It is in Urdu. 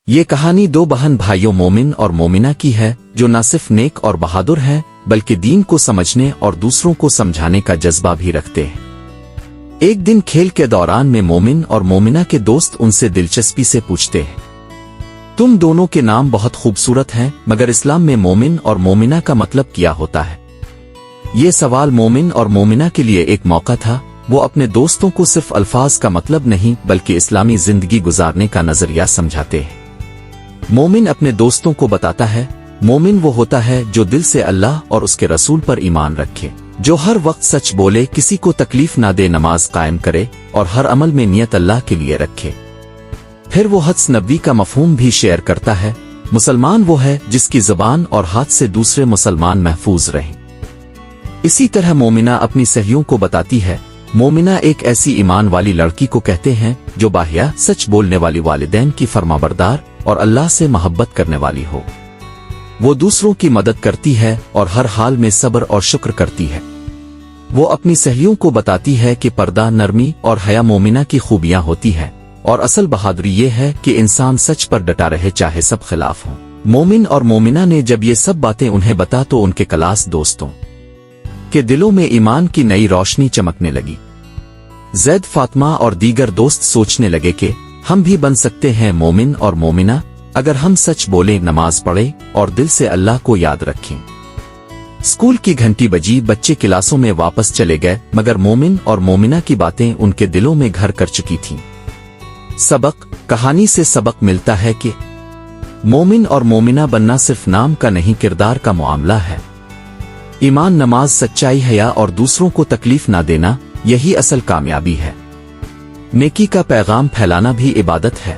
یہ کہانی دو بہن بھائیوں مومن اور مومنہ کی ہے جو نہ صرف نیک اور بہادر ہیں بلکہ دین کو سمجھنے اور دوسروں کو سمجھانے کا جذبہ بھی رکھتے ہیں۔ ایک دن کھیل کے دوران میں مومن اور مومنہ کے دوست ان سے دلچسپی سے پوچھتے ہیں، تم دونوں کے نام بہت خوبصورت ہیں، مگر اسلام میں مومن اور مومنہ کا مطلب کیا ہوتا ہے؟ یہ سوال مومن اور مومنہ کے لیے ایک موقع تھا۔ وہ اپنے دوستوں کو صرف الفاظ کا مطلب نہیں بلکہ اسلامی زندگی گزارنے کا نظریہ سمجھاتے ہیں۔ مومن اپنے دوستوں کو بتاتا ہے، مومن وہ ہوتا ہے جو دل سے اللہ اور اس کے رسول پر ایمان رکھے، جو ہر وقت سچ بولے، کسی کو تکلیف نہ دے، نماز قائم کرے اور ہر عمل میں نیت اللہ کے لیے رکھے۔ پھر وہ حدیث نبوی کا مفہوم بھی شیئر کرتا ہے، مسلمان وہ ہے جس کی زبان اور ہاتھ سے دوسرے مسلمان محفوظ رہیں۔ اسی طرح مومنہ اپنی سہیلیوں کو بتاتی ہے، مومنہ ایک ایسی ایمان والی لڑکی کو کہتے ہیں جو باحیا، سچ بولنے والی، والدین کی فرمانبردار اور اللہ سے محبت کرنے والی ہو۔ وہ دوسروں کی مدد کرتی ہے اور ہر حال میں صبر اور شکر کرتی ہے۔ وہ اپنی سہیلیوں کو بتاتی ہے کہ پردہ، نرمی اور حیا مومنہ کی خوبیاں ہوتی ہیں، اور اصل بہادری یہ ہے کہ انسان سچ پر ڈٹا رہے چاہے سب خلاف ہوں۔ مومن اور مومنہ نے جب یہ سب باتیں انہیں بتا تو ان کے کلاس دوستوں کے دلوں میں ایمان کی نئی روشنی چمکنے لگی۔ زید، فاطمہ اور دیگر دوست سوچنے لگے کہ ہم بھی بن سکتے ہیں مومن اور مومنہ اگر ہم سچ بولیں، نماز پڑھیں اور دل سے اللہ کو یاد رکھیں۔ اسکول کی گھنٹی بجی، بچے کلاسوں میں واپس چلے گئے، مگر مومن اور مومنہ کی باتیں ان کے دلوں میں گھر کر چکی تھیں۔ سبق، کہانی سے سبق ملتا ہے کہ مومن اور مومنہ بننا صرف نام کا نہیں، کردار کا معاملہ ہے۔ ایمان، نماز، سچائی، حیا اور دوسروں کو تکلیف نہ دینا، یہی اصل کامیابی ہے۔ نیکی کا پیغام پھیلانا بھی عبادت ہے۔